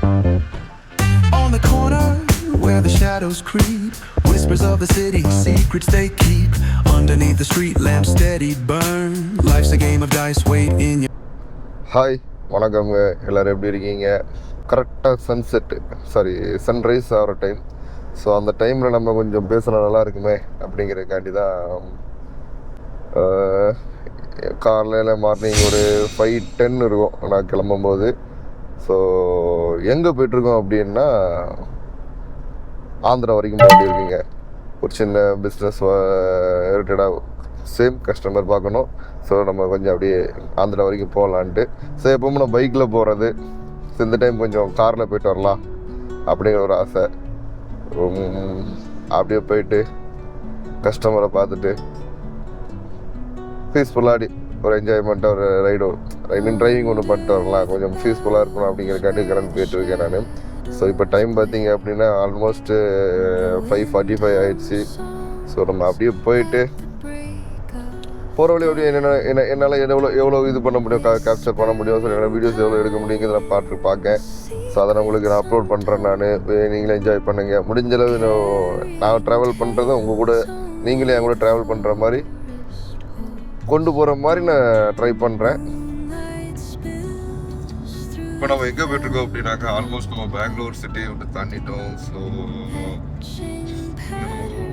On the corner where the shadows creep, whispers of the city, secrets they keep. Underneath the street lamp steady burn. Life's a game of dice, wait in your... hi, வணக்கங்க. எல்லோரும் எப்படி இருக்கீங்க? கரெக்டாக sunrise ஆகிற time. So அந்த டைமில் நம்ம கொஞ்சம் பேசுனா நல்லா இருக்குமே அப்படிங்கிறதுக்காண்டி தான் காலையில் மார்னிங் ஒரு 5:10 இருக்கும் நான் கிளம்பும்போது. ஸோ எங்கே போய்ட்ருக்கோம் அப்படின்னா ஆந்திரா வரைக்கும் போக வேண்டியிருக்குங்க. ஒரு சின்ன பிஸ்னஸ் ரிலேட்டடாக சேம் கஸ்டமர் பார்க்கணும். ஸோ நம்ம கொஞ்சம் அப்படியே ஆந்திரா வரைக்கும் போகலான்ட்டு. ஸோ எப்பவும் நான் பைக்கில் போகிறது, இந்த டைம் கொஞ்சம் காரில் போய்ட்டு வரலாம் அப்படிங்கிற ஒரு ஆசை. அப்படியே போயிட்டு கஸ்டமரை பார்த்துட்டு பீஸ்ஃபுல்லாக ஒரு என்ஜாய்மெண்ட்டாக ஒரு டிரைவிங் ஒன்று பண்ணிட்டு வரலாம், கொஞ்சம் பீஸ்ஃபுல்லாக இருக்கணும் அப்படிங்கிறக்காண்டி கிளம்பி போயிட்டுருக்கேன் நான். ஸோ இப்போ டைம் பார்த்தீங்க அப்படின்னா ஆல்மோஸ்ட்டு 5:45 ஆயிடுச்சு. ஸோ நம்ம அப்படியே போயிட்டு போகிற வழி அப்படியே என்னால் எவ்வளோ இது பண்ண முடியும், கேப்சர் பண்ண முடியும், ஸோ என்னோடய வீடியோஸ் எவ்வளோ எடுக்க முடியுங்கிறத நான் பார்க்கேன். ஸோ அதை உங்களுக்கு நான் அப்லோட் பண்ணுறேன். நீங்களே என்ஜாய் பண்ணுங்கள். முடிஞ்சளவு நான் ட்ராவல் பண்ணுறதை உங்கள் கூட நீங்களே என் கூட ட்ராவல் பண்ணுற மாதிரி கொண்டு போகிற மாதிரி நான் ட்ரை பண்ணுறேன். இப்போ நம்ம எங்கே போய்ட்டுருக்கோம் அப்படின்னாக்கா ஆல்மோஸ்ட் நம்ம பெங்களூர் சிட்டியை விட்டு தாண்டிட்டோம். ஸோ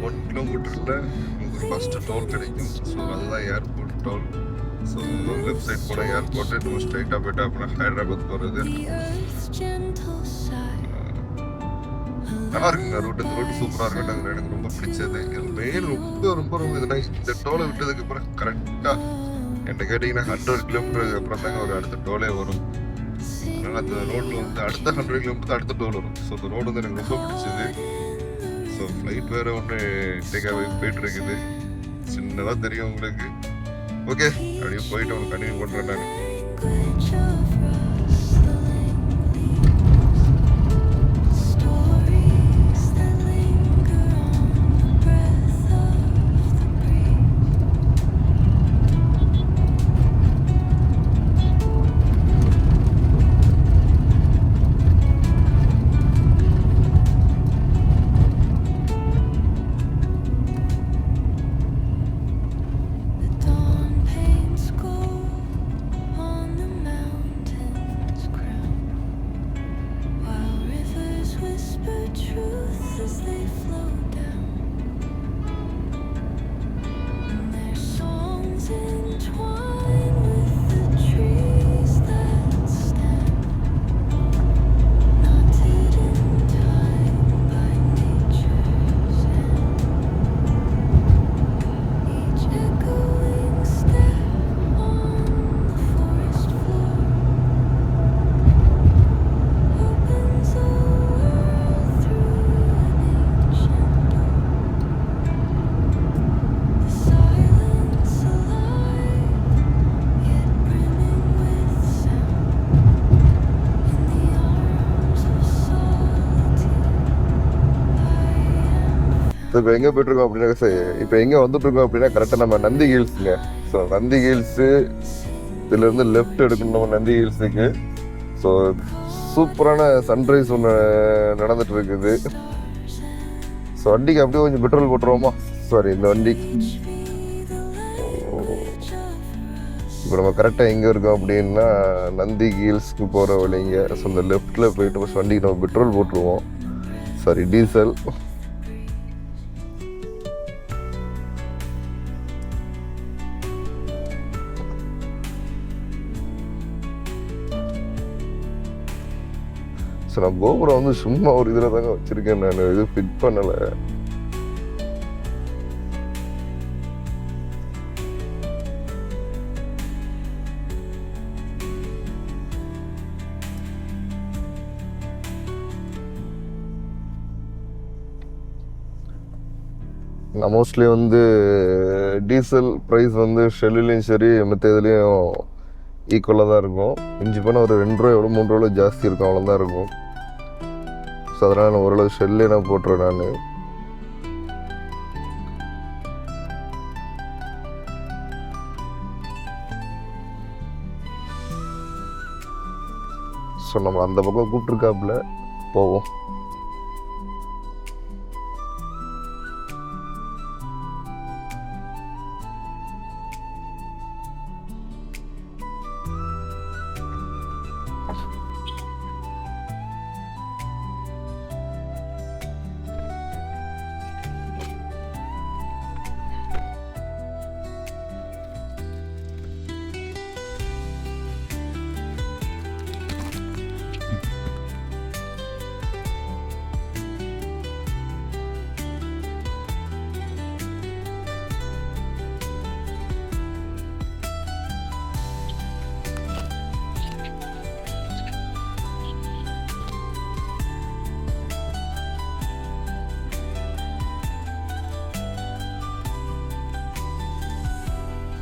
1 கிலோமீட்டரில் உங்களுக்கு ஃபஸ்ட்டு டோல் கிடைக்கும். ஸோ அதுதான் airport toll. So left side போனால் ஏர்போர்ட்டு, நம்ம ஸ்ட்ரைட்டாக போய்ட்டு அப்புறம் ஹைதராபாத் போகிறது. நல்லா இருக்குங்க ரூட்டு சூப்பராக இருக்கட்டும். எனக்கு ரொம்ப பிடிச்சது மெயின் ரொம்ப இதுனா இந்த டோலை விட்டதுக்கு அப்புறம் கரெக்டாக என்கிட்ட கேட்டிங்கன்னா 100 கிலோமீட்டருக்கு அப்புறம் தாங்க ஒரு அடுத்த டோலே வரும். அதனால் அந்த ரோட்டில் வந்து அடுத்த 100 கிலோமீட்டர் அடுத்த டோல் வரும். ஸோ அந்த ரோடு வந்து எனக்கு ரொம்ப பிடிச்சது. ஸோ ஃப்ளைட் வேறு ஒன்று டேக்காக போயிட்டுருக்குது, சின்னதாக தெரியும் உங்களுக்கு. ஓகே, அப்படியே போயிட்டு ஒன்று கண்டினியூ பண்ணுறேன் நான். இப்போ எங்கே போய்ட்டுருக்கோம் அப்படின்னா இப்போ எங்கே வந்துட்டுருக்கோம் அப்படின்னா கரெக்டாக நம்ம நந்தி ஹில்ஸுங்க. ஸோ நந்தி ஹில்ஸு இதுலேருந்து லெஃப்ட் எடுக்கணும் நம்ம நந்தி ஹில்ஸுக்கு. ஸோ சூப்பரான சன்ரைஸ் ஒன்று நடந்துட்டு இருக்குது. ஸோ வண்டிக்கு அப்படியே கொஞ்சம் பெட்ரோல் போட்டுருவோமா? சாரி, இந்த வண்டிக்கு இப்போ நம்ம கரெக்டாக எங்கே இருக்கோம் அப்படின்னா நந்தி ஹில்ஸ்க்கு போகிற வழிங்க. ஸோ இந்த லெஃப்ட்டில் போயிட்டு ஃபஸ்ட் வண்டிக்கு நம்ம பெட்ரோல் போட்டுருவோம், சாரி டீசல். ஸோ நான் கோபுரம் வந்து சும்மா ஒரு இதில் தாங்க வச்சுருக்கேன், நான் இது ஃபிட் பண்ணலை. நான் மோஸ்ட்லி வந்து டீசல் ப்ரைஸ் வந்து ஷெல்லுலேயும் சரி மற்ற இதுலேயும் ஈக்குவலாக தான் இருக்கும். இஞ்சி போனால் ஒரு 2 ரூபா எவ்வளோ 3 ரூபா ஜாஸ்தி இருக்கும், அவ்வளோதான் இருக்கும். ஸோ அதனால் நான் ஓரளவு ஷெல்லே நான் போட்டுருவேன் நான். ஸோ ஸோ நம்ம அந்த பக்கம் கூப்பிட்ருக்காப்புல போவோம்.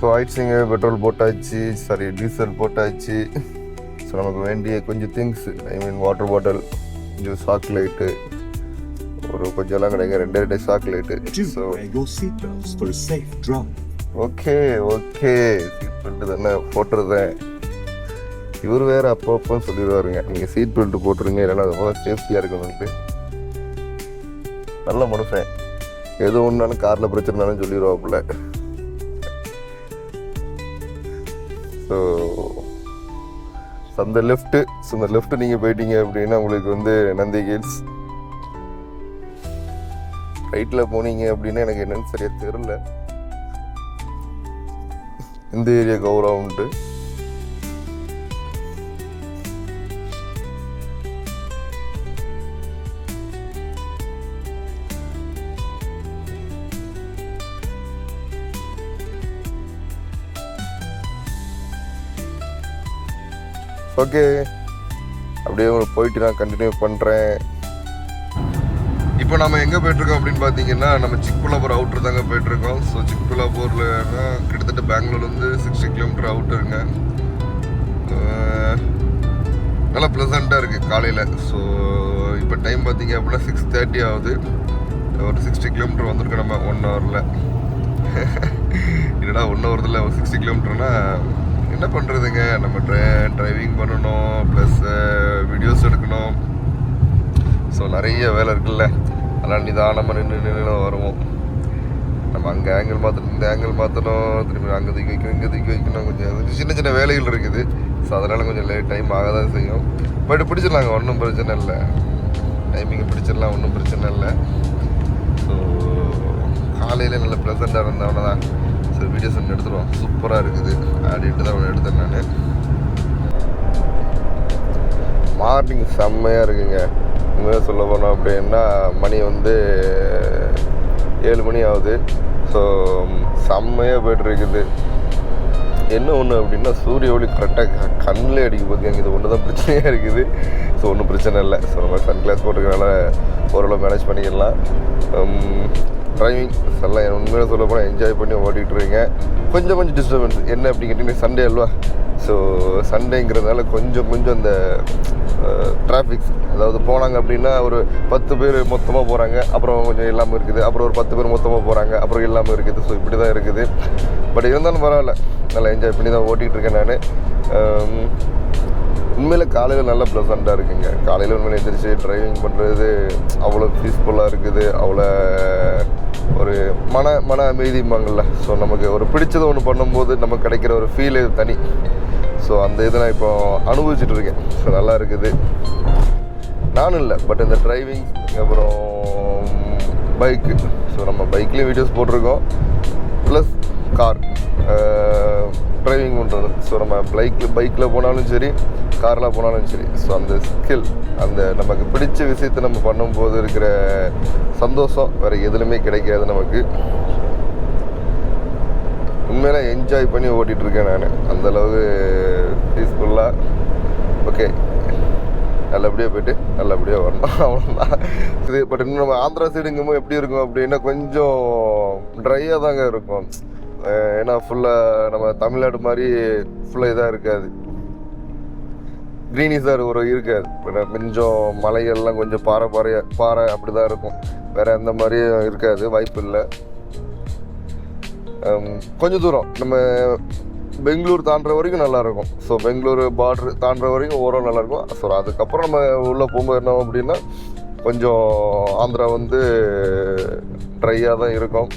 ஸோ ஆயிடுச்சுங்க, பெட்ரோல் போட்டாச்சு, சாரி டீசல் போட்டாச்சு. ஸோ நமக்கு வேண்டிய கொஞ்சம் திங்ஸ், ஐ மீன் வாட்டர் பாட்டில், கொஞ்சம் சாக்லேட்டு, ஒரு கொஞ்சம்லாம் கிடையாது, 2 chocolate. So okay seat belt தானே போட்டுருதேன். இவர் வேறு அப்பப்போ சொல்லிடுவாருங்க, நீங்கள் சீட் பெல்ட்டு போட்டுருங்க, இல்லைன்னா அது போல சேஃப்டியாக இருக்கணும்ட்டு. நல்ல மனுஷன், எது ஒன்றாலும் காரில் பிரச்சனைனாலும் சொல்லிடுவாப்புல. ஸோ அந்த லெஃப்ட்டு நீங்கள் போயிட்டீங்க அப்படின்னா உங்களுக்கு வந்து நந்தி ஹில்ஸ். ரைட்டில் போனீங்க அப்படின்னா எனக்கு என்னன்னு சரியாக தெரியல, இந்த ஏரியா கௌரவம்ட்டு. ஓகே, அப்படியே போயிட்டு நான் கண்டினியூ பண்ணுறேன். இப்போ நம்ம எங்கே போயிட்டுருக்கோம் அப்படின்னு பார்த்தீங்கன்னா, நம்ம சிக்பல்லாபூர் அவுட்ரு தாங்க போயிட்டுருக்கோம். ஸோ சிக்பல்லாபூர்லன்னா கிட்டத்தட்ட பெங்களூர்லேருந்து 60 கிலோமீட்டர் அவுட்டருங்க. நல்லா ப்ளசண்ட்டாக இருக்குது காலையில். ஸோ இப்போ டைம் பார்த்தீங்க அப்படின்னா 6:30 ஆகுது. ஒரு 60 கிலோமீட்டர் வந்திருக்கோம் நம்ம 1 ஹவரில். என்னடா 1 ஹவரில் ஒரு 60 கிலோமீட்டர்னால் என்ன பண்ணுறதுங்க, நம்ம டிரைவிங் பண்ணணும், ப்ளஸ் வீடியோஸ் எடுக்கணும். ஸோ நிறைய வேலை இருக்குல்ல, அதெல்லாம் நிதானமாக நின்று வருவோம். நம்ம அங்கே ஆங்கிள் மாற்றணும், இந்த ஆங்கிள் மாற்றணும், திரும்பி அங்கே தூக்கி வைக்கணும், இங்கே தூக்கி வைக்கணும், கொஞ்சம் சின்ன சின்ன வேலைகள் இருக்குது. ஸோ அதனால் கொஞ்சம் டைம் ஆக தான் செய்யும். பட் பிடிச்சிடலாங்க, ஒன்றும் பிரச்சனை இல்லை. டைமிங்கை பிடிச்சிடலாம், ஒன்றும் பிரச்சனை இல்லை. ஸோ காலையில் நல்ல ப்ளசண்ட்டாக இருந்தவன தான். ஸோ வீடியோஸ் ஒன்று எடுத்துருவோம், சூப்பராக இருக்குது. ஆடிட்டு தான் ஒன்று எடுத்தேன் நான். மார்னிங் செம்மையாக இருக்குங்க. உண்மையாக சொல்ல போனோம் அப்படின்னா மணி வந்து 7 மணி ஆகுது. ஸோ செம்மையாக போய்ட்டுருக்குது. என்ன ஒன்று அப்படின்னா சூரிய ஒளி கரெக்டாக கண்ணில் அடிக்க போகுது. இது ஒன்று தான் பிரச்சனையாக இருக்குது. ஸோ ஒன்றும் பிரச்சனை இல்லை. ஸோ நம்ம சன் கிளாஸ் போட்டுக்கிறனால ஓரளவு மேனேஜ் பண்ணிக்கலாம். டிரைவிங் எல்லாம் உண்மையாக சொல்ல போனால் என்ஜாய் பண்ணி ஓட்டிகிட்ருக்கீங்க. கொஞ்சம் டிஸ்டர்பன்ஸ் என்ன அப்படின்னு கேட்டிங்கன்னா சண்டே அல்வா. ஸோ சண்டேங்கிறதுனால கொஞ்சம் அந்த டிராஃபிக்ஸ், அதாவது போனாங்க அப்படின்னா ஒரு 10 பேர் மொத்தமாக போகிறாங்க, அப்புறம் கொஞ்சம் இல்லாமல் இருக்குது, அப்புறம் ஒரு 10 பேர் மொத்தமாக போகிறாங்க, அப்புறம் இல்லாமல் இருக்குது. ஸோ இப்படி தான் இருக்குது. பட் இருந்தாலும் பரவாயில்ல, நல்லா என்ஜாய் பண்ணி தான் ஓட்டிகிட்ருக்கேன் நான். உண்மையில் காலையில் நல்லா ப்ளசண்ட்டாக இருக்குங்க. காலையில் உண்மையில எந்திரிச்சு டிரைவிங் பண்ணுறது அவ்வளோ பீஸ்ஃபுல்லாக இருக்குது. அவ்வளோ ஒரு மன அமைதிம்பாங்கள்ல. ஸோ நமக்கு ஒரு பிடிச்சதை ஒன்று பண்ணும்போது நமக்கு கிடைக்கிற ஒரு ஃபீல் தனி. ஸோ அந்த இதை நான் இப்போ அனுபவிச்சுட்டு இருக்கேன். ஸோ நல்லா இருக்குது. நானும் இல்லை, பட் இந்த டிரைவிங் அப்புறம் பைக்கு. ஸோ நம்ம பைக்லேயும் வீடியோஸ் போட்டிருக்கோம், ப்ளஸ் கார் டிரைவிங் பண்ணுறது. ஸோ நம்ம பைக்கில் போனாலும் சரி, காரில் போனாலும் சரி, ஸோ அந்த ஸ்கில், அந்த நமக்கு பிடிச்ச விஷயத்தை நம்ம பண்ணும்போது இருக்கிற சந்தோஷம் வேறு எதுலையுமே கிடைக்காது நமக்கு. உண்மையில என்ஜாய் பண்ணி ஓட்டிகிட்ருக்கேன் நான், அந்தளவுக்கு பீஸ்ஃபுல்லாக. ஓகே, நல்லபடியாக போய்ட்டு நல்லபடியாக வரணும், அவ்வளோதான் இது. பட் இன்னும் நம்ம ஆந்திரா சைடுங்கும்போது எப்படி இருக்கும் அப்படின்னா கொஞ்சம் ட்ரையாக தாங்க இருக்கும். ஏன்னா ஃபுல்லாக நம்ம தமிழ்நாடு மாதிரி ஃபுல்லாக இதாக இருக்காது, க்ரீனிஸாக இருக்காது. கொஞ்சம் மலைகள்லாம் கொஞ்சம் பாறை அப்படி தான் இருக்கும். வேறு எந்த மாதிரியும் இருக்காது, வாய்ப்பு இல்லை. கொஞ்சம் தூரம் நம்ம பெங்களூர் தாண்டுற வரைக்கும் நல்லாயிருக்கும். ஸோ பெங்களூர் பார்டர் தாண்டுற வரைக்கும் ஓவரால் நல்லாயிருக்கும். ஸோ அதுக்கப்புறம் நம்ம உள்ளே போகும்போது என்ன அப்படின்னா கொஞ்சம் ஆந்திரா வந்து ட்ரையாக தான் இருக்கும்.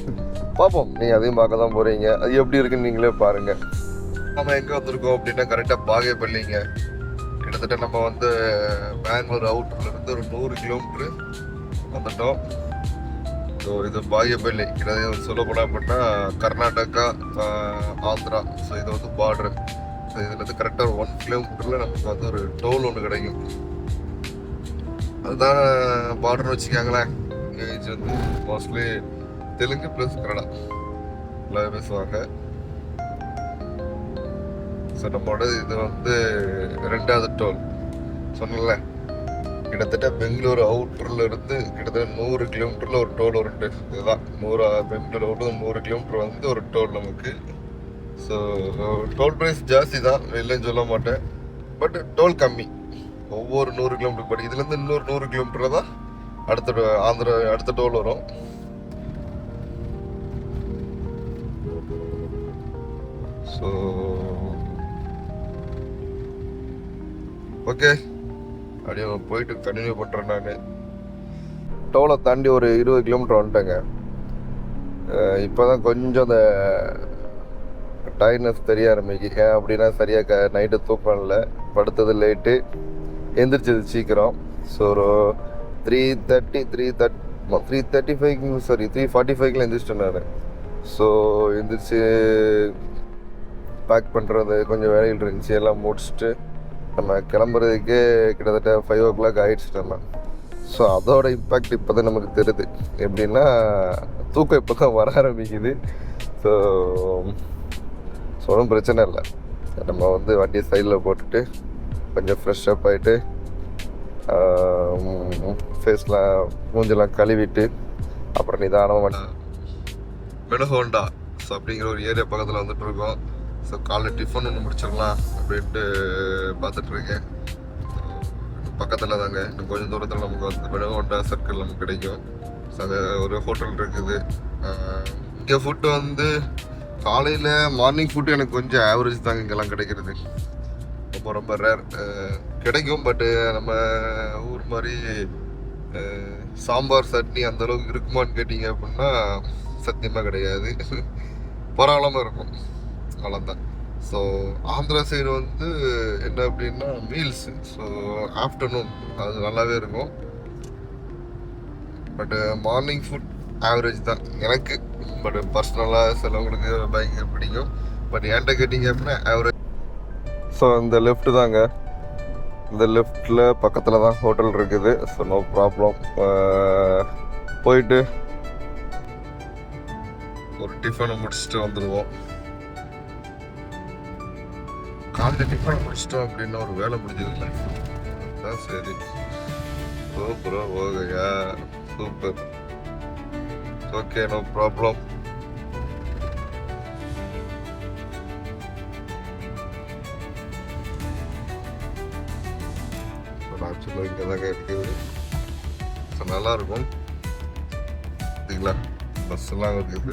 பார்ப்போம், நீங்கள் அதையும் பார்க்க தான் போகிறீங்க. அது எப்படி இருக்குன்னு நீங்களே பாருங்கள். நம்ம எங்கே வந்திருக்கோம் அப்படின்னா கரெக்டாக பாகேபள்ளிங்க. கிட்டத்தட்ட நம்ம வந்து பெங்களூர் அவுட்டர்லேருந்து ஒரு 100 கிலோமீட்ரு வந்துட்டோம். ஸோ இது பாகேபள்ளி. கிட்டத்தட்ட சொல்ல போனால் அப்படின்னா கர்நாடகா ஆந்திரா. ஸோ இது வந்து பார்டரு. ஸோ இதுலேருந்து கரெக்டாக ஒரு 1 கிலோமீட்டரில் நமக்கு வந்து ஒரு டோல் ஒன்று கிடைக்கும். அதுதான் பார்டர்னு வச்சுக்காங்களேன். இங்கே வந்து மோஸ்ட்லி தெலுங்கு ப்ளஸ் கன்னடா எல்லாம் பேசுவாங்க. ஸோ நம்மளோட இது வந்து 2வது டோல். சொன்னல கிட்டத்தட்ட பெங்களூர் அவுட்டரில் இருந்து கிட்டத்தட்ட 100 கிலோமீட்டரில் ஒரு டோல் வருது. இதுதான் பெங்களூர் அவுட்டர் 100 கிலோமீட்டர் வந்து ஒரு டோல் நமக்கு. ஸோ டோல் ப்ரைஸ் ஜாஸ்தி தான், இல்லைன்னு சொல்ல மாட்டேன். பட் டோல் கம்மி. ஒவ்வொரு 100 கிலோமீட்டர் படி இதுலேருந்து இன்னொரு 100 கிலோமீட்டர் தான் அடுத்த டோல் வரும். ஸோ ஓகே, அப்படியே போயிட்டு கண்டினியூ பண்ணுறேன். நான் டோலை தாண்டி ஒரு 20 கிலோமீட்டர் வந்துட்டேங்க. இப்போ தான் கொஞ்சம் அந்த டயர்ட்னஸ் தெரிய ஆரம்பிக்கு. ஏன் அப்படின்னா சரியாக நைட்டு தூக்கம் இல்லை, படுத்தது லேட்டு, எந்திரிச்சது சீக்கிரம். ஸோ ஒரு 3:45 எந்திரிச்சிட்டேன் நான். ஸோ எந்திரிச்சு பேக் பண்ணுறது கொஞ்சம் வேலைகள் இருந்துச்சு, எல்லாம் முடிச்சுட்டு நம்ம கிளம்புறதுக்கே கிட்டத்தட்ட 5 o'clock ஆகிடுச்சு நம்ம. ஸோ அதோட இம்பேக்ட் இப்போ தான் நமக்கு தெரியுது. எப்படின்னா தூக்கம் இப்போ தான் வர ஆரம்பிக்குது. ஸோ ஒன்றும் பிரச்சனை இல்லை. நம்ம வந்து வண்டியை சைடில் போட்டுட்டு கொஞ்சம் ஃப்ரெஷ்ஷப் ஆகிட்டு ஃபேஸ்லாம் மூஞ்செல்லாம் கழுவிட்டு அப்புறம் நிதானமாக மெனஹோண்டா ஸோ அப்படிங்கிற ஒரு ஏரியா பக்கத்தில் வந்துட்டு இருக்கோம். ஸோ காலைல டிஃபன் ஒன்று முடிச்சிடலாம் அப்படின்ட்டு பார்த்துட்ருக்கேன். பக்கத்தில் தாங்க, இன்னும் கொஞ்சம் தூரத்தில் நமக்கு வந்து மெனஹோண்டா சர்க்கிள் நமக்கு கிடைக்கும். ஸோ அங்கே ஒரு ஹோட்டல் இருக்குது. இங்கே ஃபுட்டு வந்து காலையில் மார்னிங் ஃபுட்டு எனக்கு கொஞ்சம் ஆவரேஜ் தாங்க இங்கெல்லாம் கிடைக்கிறது. ரொம்ப ரேர் கிடைக்கும். பட்டு நம்ம ஊர் மாதிரி சாம்பார் சட்னி அந்தளவுக்கு இருக்குமான்னு கேட்டிங்க அப்படின்னா சத்தியமாக கிடையாது. பரவாயில்லாமல் இருக்கும், அவ்வளோதான். ஸோ ஆந்திரா சைடு வந்து என்ன அப்படின்னா மீல்ஸு. ஸோ ஆஃப்டர்நூன் அது நல்லாவே இருக்கும். பட்டு மார்னிங் ஃபுட் ஆவரேஜ் தான் எனக்கு. பட் பர்சனலாக சிலவங்களுக்கு பயங்கர பிடிக்கும். பட் என்கிட்ட கேட்டிங்க அப்படின்னா ஆவரேஜ். ஸோ இந்த லெஃப்ட்டு தாங்க, இந்த லெஃப்டில் பக்கத்தில் தான் ஹோட்டல் இருக்குது. So no problem. போயிட்டு ஒரு டிஃபனை முடிச்சுட்டு வந்துடுவோம். காலையில் டிஃபனை முடிச்சிட்டோம் அப்படின்னா ஒரு வேலை முடிஞ்சதில்லை. அதுதான் சரி. சூப்பராக ஓகையா, சூப்பர். Okay, no problem. ஆக்சுவலாக இங்கே தாங்க இருக்குது. ஸோ நல்லாயிருக்கும். சரிங்களா, பஸ்ஸெல்லாம் இருக்குது.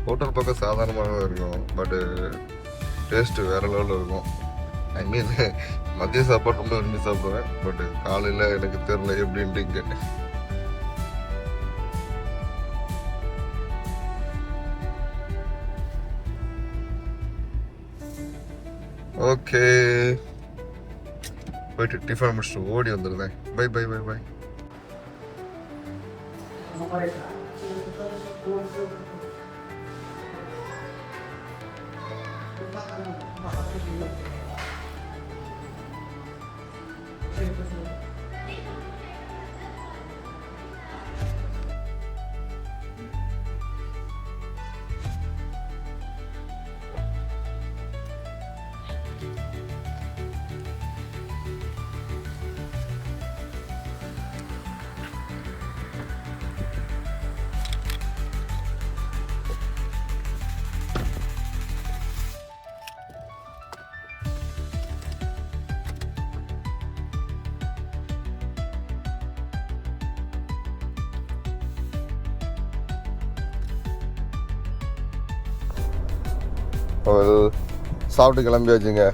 ஹோட்டல் பக்கம் சாதாரணமாக இருக்கும். பட்டு டேஸ்ட்டு வேறு லெவலில் இருக்கும். ஐ மீன் மதிய சாப்பாடு ரொம்ப விரும்பி சாப்பிடுவேன். பட்டு காலையில் எனக்கு தெரியல எப்படின்ட்டு இங்கே. ஓகே, போயிட்டு டிஃபன் முடிச்சுட்டு ஓடி வந்துடுறேன். Bye bye bye bye. சாப்பிட்டு கிளம்பியாச்சுங்க.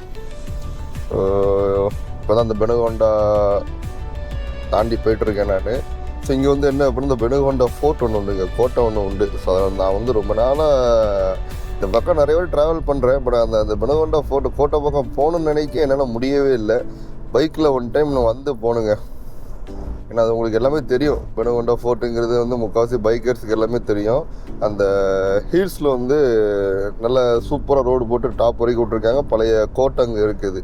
இப்போ தான் அந்த பெனுகொண்டா தாண்டி போயிட்டுருக்கேன் நான். ஸோ இங்கே வந்து என்ன அப்படின்னா இந்த பெனுகொண்டா ஃபோர்ட் ஒன்று உண்டுங்க, கோட்டை ஒன்று உண்டு. ஸோ நான் வந்து ரொம்ப நாளாக இந்த பக்கம் நிறைய பேர் ட்ராவல் பண்ணுறேன். பட் அந்த பெனுகொண்டா கோட்டை பக்கம் போகணுன்னு நினைக்க என்னால் முடியவே இல்லை. பைக்கில் ஒன் டைம் நான் வந்து போகணுங்க. ஏன்னா அது உங்களுக்கு எல்லாமே தெரியும். பெனுகொண்டா ஃபோர்ட்டுங்கிறது வந்து முக்கால்வாசி பைக்கர்ஸுக்கு எல்லாமே தெரியும். அந்த ஹில்ஸில் வந்து நல்ல சூப்பராக ரோடு போட்டு டாப் வரைக்கும் விட்ருக்காங்க. பழைய கோட்டை அங்கே இருக்குது.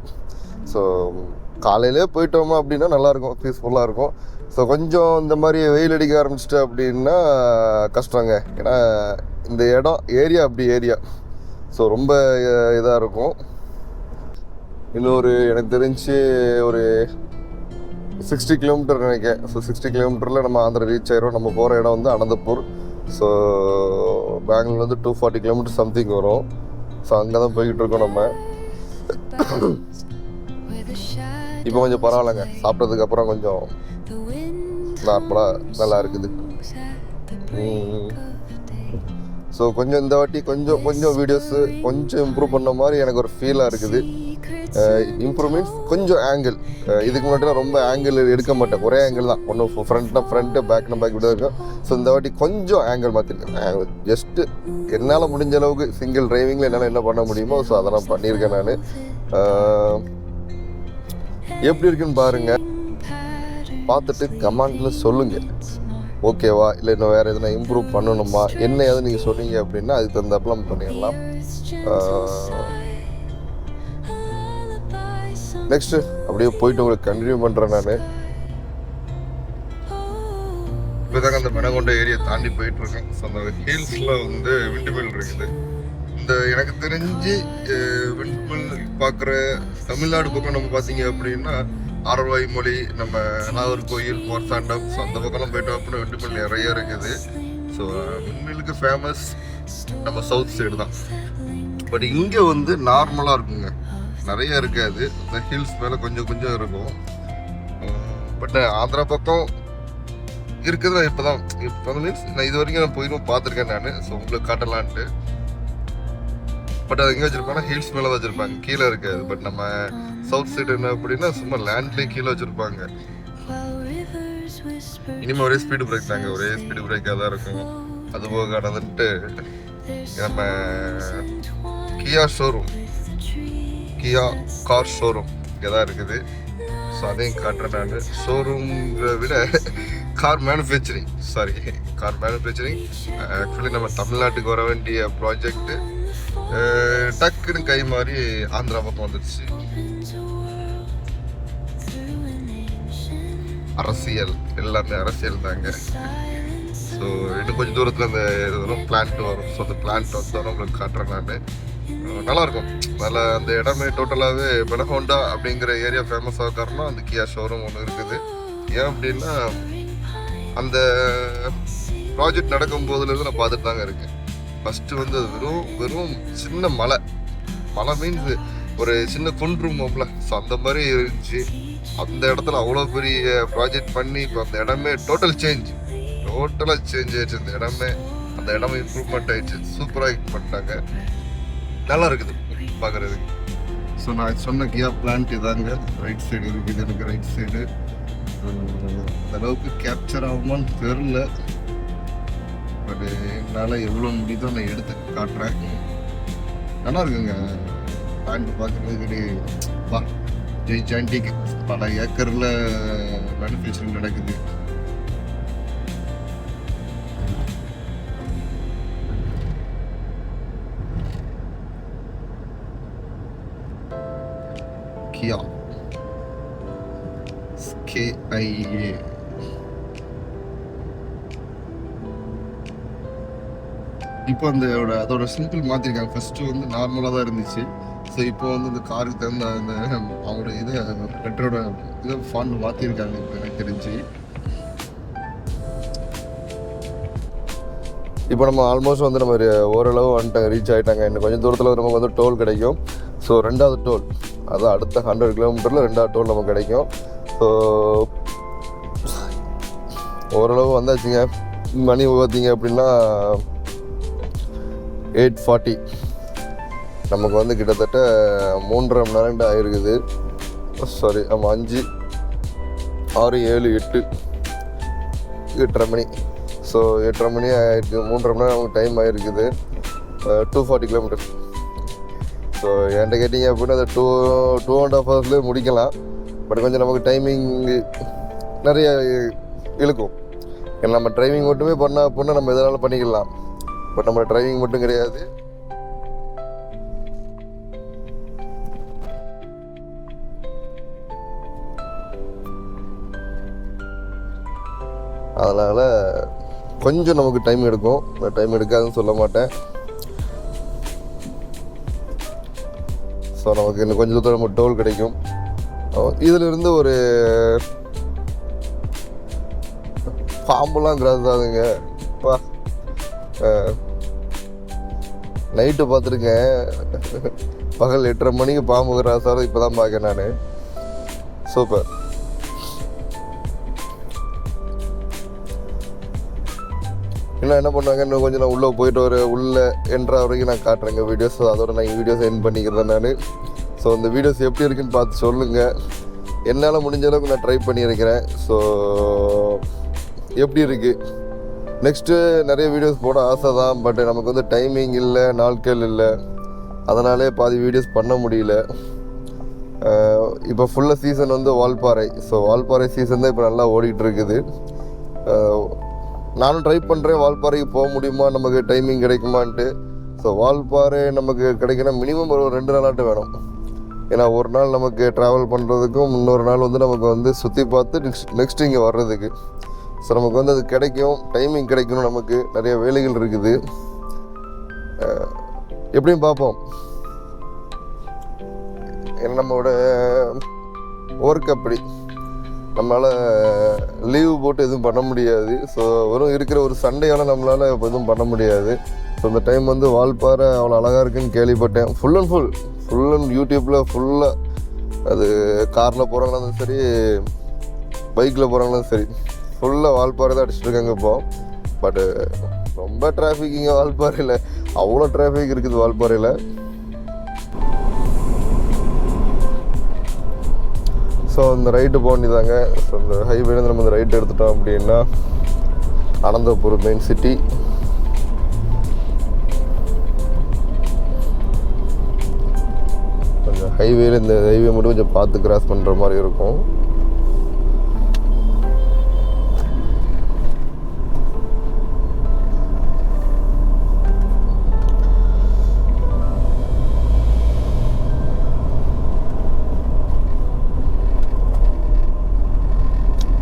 ஸோ காலையிலே போயிட்டோமா அப்படின்னா நல்லாயிருக்கும், பீஸ்ஃபுல்லாக இருக்கும். ஸோ கொஞ்சம் இந்த மாதிரி வெயில் அடிக்க ஆரம்பிச்சிட்டு அப்படின்னா கஷ்டங்க. ஏன்னா இந்த இடம் ஏரியா அப்படி ஏரியா. ஸோ ரொம்ப இதாக இருக்கும். இன்னொரு எனக்கு தெரிஞ்சு ஒரு 60 கிலோமீட்டர் நினைக்கிறேன். ஸோ 60 கிலோமீட்டரில் நம்ம ஆந்திரா ரீச் ஆயிரும். நம்ம போகிற இடம் வந்து அனந்தபூர். ஸோ பெங்களூர் வந்து 240 கிலோமீட்டர் சம்திங் வரும். ஸோ அங்கே தான் போய்கிட்டு இருக்கோம் நம்ம. இப்போ கொஞ்சம் பரவாயில்லைங்க, சாப்பிட்டதுக்கப்புறம் கொஞ்சம் நார்மலாக நல்லா இருக்குது. ஸோ கொஞ்சம் இந்த வாட்டி கொஞ்சம் வீடியோஸு கொஞ்சம் இம்ப்ரூவ் பண்ண மாதிரி எனக்கு ஒரு ஃபீலாக இருக்குது. இம்ப்ரூவ் மீன்ஸ் கொஞ்சம் ஆங்கிள். இதுக்கு முன்னாடி ரொம்ப ஆங்கிள் எடுக்க மாட்டேன், ஒரே ஆங்கிள் தான். ஒன்று ஃப்ரண்ட்டு பேக்னா பேக் விட இருக்கும். ஸோ இந்த வாட்டி கொஞ்சம் ஆங்கிள் மாற்றிருக்கேன். ஜஸ்ட்டு என்னால் முடிஞ்ச அளவுக்கு சிங்கிள் டிரைவிங்கில் என்னால் என்ன பண்ண முடியுமோ ஸோ அதெல்லாம் பண்ணியிருக்கேன் நான். எப்படி இருக்குன்னு பாருங்கள், பார்த்துட்டு கமெண்டில் சொல்லுங்கள் ஓகேவா, இல்லை இன்னும் வேறு எதுனா இம்ப்ரூவ் பண்ணணுமா என்ன எது நீங்கள் சொன்னீங்க அப்படின்னா அதுக்கு தகுந்தாப்புல நம்ம பண்ணிடலாம். நெக்ஸ்ட்டு அப்படியே போயிட்டு உங்களுக்கு கண்டினியூ பண்ணுறேன் நான். இப்போ தாங்க அந்த பெனுகொண்டா ஏரியா தாண்டி போயிட்டுருக்கேன். ஸோ அந்த ஹில்ஸில் வந்து விண்டுமில் இருக்குது. இந்த எனக்கு தெரிஞ்சு விண்டுமில் பார்க்குற தமிழ்நாடு பக்கம் நம்ம பார்த்தீங்க அப்படின்னா ஆரல்வாய் மொழி, நம்ம நாகர்கோயில், மார்த்தாண்டம், ஸோ அந்த பக்கம்லாம் போயிட்டோம் அப்படின்னா விண்டுமில் நிறைய இருக்குது. ஸோ விண்மில்லுக்கு ஃபேமஸ் நம்ம சவுத் சைடு தான். பட் இங்கே வந்து நார்மலாக இருக்குங்க, நிறைய இருக்காது. இந்த ஹில்ஸ் மேலே கொஞ்சம் இருக்கும். பட் ஆந்திரா பக்கம் இருக்குது. இப்போ மீன்ஸ் நான் இது வரைக்கும் நான் போயிடும் பார்த்துருக்கேன் நான். ஸோ உங்களுக்கு காட்டலான்ட்டு. பட் அது எங்கே வச்சுருப்பாங்கன்னா ஹில்ஸ் மேலே தான் வச்சுருப்பாங்க, கீழே இருக்காது. பட் நம்ம சவுத் சைடு என்ன அப்படின்னா சும்மா லேண்ட்லேயே கீழே வச்சுருப்பாங்க. இனிமேல் ஒரே ஸ்பீடு பிரேக் தாங்க, ஒரே ஸ்பீடு பிரேக்காக தான் இருக்கும். அதுபோக நடந்துட்டு நம்ம கியா கார் ஷோரூம் இங்கே தான் இருக்குது. ஸோ அதையும் காட்டுறேன் நான். ஷோரூம்ங்கிறத விட கார் மேனுஃபேக்சரிங் ஆக்சுவலி நம்ம தமிழ்நாட்டுக்கு வர வேண்டிய ப்ராஜெக்ட்டு டக்குன்னு கை மாறி ஆந்திரா பக்கம் வந்துடுச்சு. அரசியல், எல்லாமே அரசியல் தாங்க. ஸோ இன்னும் கொஞ்சம் தூரத்தில் அந்த இது வரும், பிளான்ட் வரும். ஸோ அந்த பிளான்ட் வந்தாலும் உங்களுக்கு காட்டுறேன் நான். நல்லாயிருக்கும். நல்லா அந்த இடமே டோட்டலாகவே பெனுகொண்டா அப்படிங்கிற ஏரியா ஃபேமஸ் ஆக காரணம் அந்த கியா ஷோரூம் ஒன்று இருக்குது. ஏன் அப்படின்னா அந்த ப்ராஜெக்ட் நடக்கும் போதுலேருந்து நான் பார்த்துட்டு தாங்க இருக்கேன். ஃபஸ்ட்டு வந்து அது வெறும் சின்ன மலை மீன்ஸ் ஒரு சின்ன குன்றுமோம்ல, ஸோ அந்த மாதிரி இருந்துச்சு. அந்த இடத்துல அவ்வளோ பெரிய ப்ராஜெக்ட் பண்ணி இப்போ அந்த இடமே டோட்டலாக சேஞ்ச் ஆயிடுச்சு. அந்த இடமே இம்ப்ரூவ்மெண்ட் ஆயிடுச்சு. சூப்பராக பண்ணிட்டாங்க, நல்லா இருக்குது பார்க்குறதுக்கு. ஸோ நான் சொன்ன கியா பிளான்ட் இதாங்க, ரைட் சைடு இருக்குது. எனக்கு ரைட் சைடு அந்த அளவுக்கு கேப்சர் ஆகுமான்னு தெரில. பட் என்னால் எவ்வளோ முடியுதோ நான் எடுத்து காட்டுறேன். நல்லா இருக்குங்க பிளான்ட் பார்க்குறதுக்கு. வா ஜெய்சாண்டிக் பல ஏக்கரில் மேனுஃபேக்சரிங் நடக்குது. கியா KIA இப்போ அதோட சிம்பிள் மாற்றிருக்காங்க. ஃபஸ்ட்டு வந்து நார்மலாக தான் இருந்துச்சு. ஸோ இப்போ வந்து இந்த காருக்கு தகுந்த அந்த அவங்களோட லெட்டரோட இதை ஃபாண்ட் மாற்றிருக்காங்க இப்போ எனக்கு தெரிஞ்சு. இப்போ நம்ம ஆல்மோஸ்ட் வந்து நம்ம ஓரளவு வந்துட்டு ரீச் ஆகிட்டாங்க. இன்னும் கொஞ்சம் தூரத்தில் நமக்கு வந்து டோல் கிடைக்கும். ஸோ 2வது டோல், அதான் அடுத்த 100 கிலோமீட்டரில் 2வது டோல் நமக்கு கிடைக்கும். ஸோ ஓரளவு வந்தாச்சுங்க. மணி பார்த்தீங்க அப்படின்னா 8:40. நமக்கு வந்து கிட்டத்தட்ட 3.5 மணி நேரம் ஆகிருக்குது. சாரி, ஆமாம் 5, 6, 7, 8, 8:30 மணி. ஸோ 8:30 மணி ஆகிருக்கு. 3.5 மணி நேரம் நமக்கு டைம் ஆகிருக்குது. 240 கிலோமீட்டர். ஸோ என்கிட்ட கேட்டிங்க அப்படின்னா அதை 2.5 ஹவர்ஸ்லேயே முடிக்கலாம். பட் கொஞ்சம் நமக்கு டைமிங் நிறைய இழுக்கும். ஏன்னா நம்ம டிரைவிங் மட்டுமே பண்ணால் அப்படின்னா நம்ம எதனாலும் பண்ணிக்கலாம். பட் நம்ம டிரைவிங் மட்டும் கிடையாது, அதனால் கொஞ்சம் நமக்கு டைம் எடுக்கும். டைம் எடுக்காதுன்னு சொல்ல மாட்டேன். ஸோ நமக்கு இன்னும் கொஞ்சம் தூரம் நம்ம டோல் கிடைக்கும். இதிலிருந்து ஒரு பாம்புலாம் கிராஸ் ஆகுதுங்க. நைட்டு பார்த்துருக்கேன், பகல் 8:30 மணிக்கு பாம்பு கிராஸ் ஆகுது. இப்போ தான் பார்க்கேன் நான். சூப்பர். இன்னும் என்ன பண்ணாங்க, இன்னும் கொஞ்சம் நான் உள்ளே போயிட்டு உள்ளே என்ட்ரா வரைக்கும் நான் காட்டுறேங்க வீடியோஸ். அதோட நான் வீடியோஸ் எண்ட் பண்ணிக்கிறேன் நான். ஸோ இந்த வீடியோஸ் எப்படி இருக்குன்னு பார்த்து சொல்லுங்கள். என்னால் முடிஞ்ச அளவுக்கு நான் ட்ரை பண்ணியிருக்கிறேன். ஸோ எப்படி இருக்குது, நெக்ஸ்ட்டு நிறைய வீடியோஸ் போட ஆசை தான். பட் நமக்கு வந்து டைமிங் இல்லை, நாட்கள் இல்லை, அதனாலே பாதி வீடியோஸ் பண்ண முடியல. இப்போ ஃபுல்லாக சீசன் வந்து வால்பாறை. ஸோ வால்பாறை சீசன் தான் இப்போ நல்லா ஓடிக்கிட்டு இருக்குது. நானும் ட்ரை பண்ணுறேன் வால்பாறைக்கு போக முடியுமா, நமக்கு டைமிங் கிடைக்குமான்ட்டு. ஸோ வால்பாறை நமக்கு கிடைக்கணும் மினிமம் ஒரு 2 நாளாட்டு வேணும். ஏன்னா ஒரு நாள் நமக்கு ட்ராவல் பண்ணுறதுக்கும் இன்னொரு நாள் வந்து நமக்கு வந்து சுற்றி பார்த்து நெக்ஸ்ட் இங்கே வர்றதுக்கு. ஸோ நமக்கு வந்து அது கிடைக்கும், டைமிங் கிடைக்கணும். நமக்கு நிறைய வேலைகள் இருக்குது, எப்படியும் பார்ப்போம். ஏன்னா நம்மளோட ஒர்க் அப்படி, நம்மளால் லீவு போட்டு எதுவும் பண்ண முடியாது. ஸோ வெறும் இருக்கிற ஒரு சண்டையால் நம்மளால் இப்போ எதுவும் பண்ண முடியாது. ஸோ இந்த டைம் வந்து வால்பாறை அவ்வளோ அழகாக இருக்குதுன்னு கேள்விப்பட்டேன். ஃபுல் அண்ட் யூடியூப்பில் ஃபுல்லாக, அது காரில் போகிறாங்களும் சரி, பைக்கில் போகிறாங்களும் சரி, ஃபுல்லாக வால்பாறை தான் அடிச்சுட்ருக்காங்க இப்போ. பட்டு ரொம்ப டிராஃபிக் இங்கே வால்பாறையில், அவ்வளோ டிராஃபிக் இருக்குது வால்பாறையில். ஸோ இந்த ரைட்டு போக வேண்டியதாங்க. ஸோ இந்த ஹைவேலேருந்து நம்ம இந்த ரைட்டு எடுத்துட்டோம் அப்படின்னா அனந்தபுர் மெயின் சிட்டி. கொஞ்சம் ஹைவேல இந்த ஹைவே மட்டும் கொஞ்சம் பார்த்து கிராஸ் பண்ணுற மாதிரி இருக்கும்.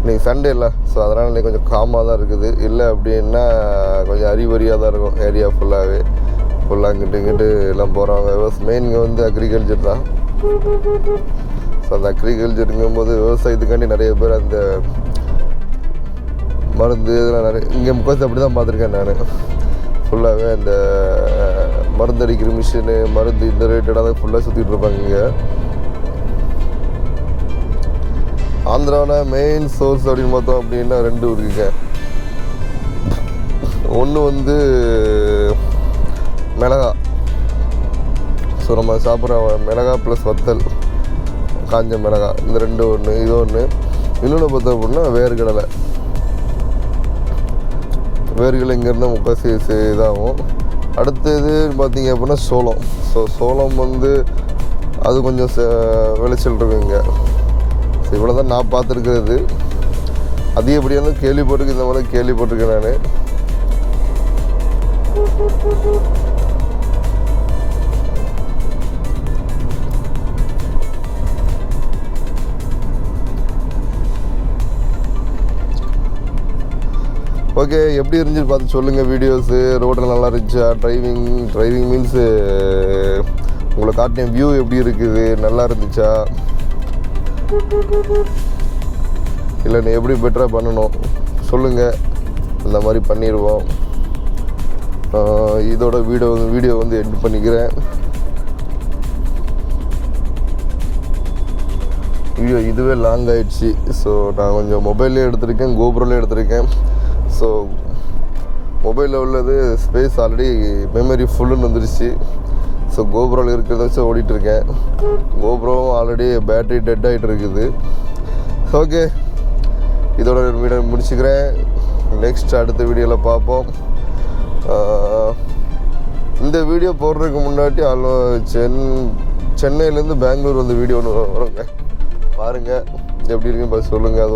இன்றைக்கி சண்டே இல்லை, ஸோ அதனால் இன்றைக்கி கொஞ்சம் காமாக தான் இருக்குது. இல்லை அப்படின்னா கொஞ்சம் அறிவறியாக தான் இருக்கும் ஏரியா ஃபுல்லாகவே. ஃபுல்லாக இங்கிட்டு எல்லாம் போகிறவங்க மெயின் இங்கே வந்து அக்ரிகல்ச்சர் தான். ஸோ அந்த அக்ரிகல்ச்சருங்கும்போது விவசாயத்துக்காண்டி நிறைய பேர் அந்த மருந்து இதெல்லாம் நிறைய இங்கே முக்காசி அப்படி தான் பார்த்துருக்கேன் நான். ஃபுல்லாகவே அந்த மருந்து அடிக்கிற மிஷினு, மருந்து இந்த ரிலேட்டடாக தான் ஃபுல்லாக சுற்றிட்டு இருப்பாங்க இங்கே. ஆந்திராவில் மெயின் சோர்ஸ் அப்படின்னு பார்த்தோம் அப்படின்னா 2 இருக்குங்க. ஒன்று வந்து மிளகா. ஸோ நம்ம சாப்பிட்ற மிளகா ப்ளஸ் வத்தல், காஞ்ச மிளகா, இந்த 2 ஒன்று. இது ஒன்று. இன்னொன்று பார்த்தோம் அப்படின்னா வேர்க்கடலை. இங்கேருந்து முக்காசி இதாகும். அடுத்தது பார்த்திங்க அப்படின்னா சோளம். ஸோ சோளம் வந்து அது கொஞ்சம் விளைச்சல் இருக்குங்க. ஸோ இவ்வளோ தான் நான் பார்த்துருக்கிறது. அதிகப்படியான கேள்விப்பட்டிருக்கு, இந்த மாதிரி கேள்விப்பட்டிருக்கேன் நான். ஓகே, எப்படி இருந்துச்சு பார்த்து சொல்லுங்கள் வீடியோஸு. ரோட்டில் நல்லா இருந்துச்சா, டிரைவிங் மீன்ஸு உங்களை காட்டின வியூ எப்படி இருக்குது, நல்லா இருந்துச்சா, இல்லை நீ எப்படி பெட்டராக பண்ணணும் சொல்லுங்கள், அந்த மாதிரி பண்ணிடுவோம். இதோட வீடியோ வந்து எடிட் பண்ணிக்கிறேன். வீடியோ இதுவே லாங் ஆகிடுச்சு. ஸோ நான் கொஞ்சம் மொபைல்லே எடுத்திருக்கேன், கோப்ரோலே எடுத்திருக்கேன். ஸோ மொபைலில் உள்ளது ஸ்பேஸ் ஆல்ரெடி மெமரி ஃபுல்லுன்னு வந்துருச்சு. ஸோ கோப்ரோவில் இருக்கிறத வச்சு ஓடிட்டுருக்கேன். கோப்ரோவும் ஆல்ரெடி பேட்ரி டெட் ஆகிட்டு இருக்குது. ஓகே, இதோட வீடியோ முடிச்சுக்கிறேன். நெக்ஸ்ட் அடுத்த வீடியோவில் பார்ப்போம். இந்த வீடியோ போடுறதுக்கு முன்னாடி சென்னையிலேருந்து பெங்களூர் வந்து வீடியோ ஒன்று வருங்க, பாருங்கள் எப்படி இருக்குன்னு பார்த்து சொல்லுங்கள்.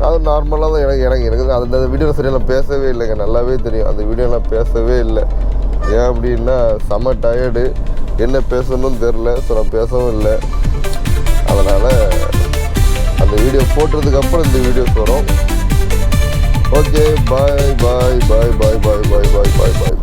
அது நார்மலாக தான் எனக்கு அந்த வீடியோவில் சரியாக நான் பேசவே இல்லைங்க, நல்லாவே தெரியும் அந்த வீடியோவில் நான் பேசவே இல்லை. ஏன் அப்படின்னா செம்ம டயர்டு, என்ன பேசணும்னு தெரில. ஸோ நான் பேசவும் இல்லை. அதனால் அந்த வீடியோ போட்டதுக்கப்புறம் இந்த வீடியோஸ் வரும். ஓகே, பாய் பாய் பாய் பாய் பாய் பாய் பாய் பாய் பாய்.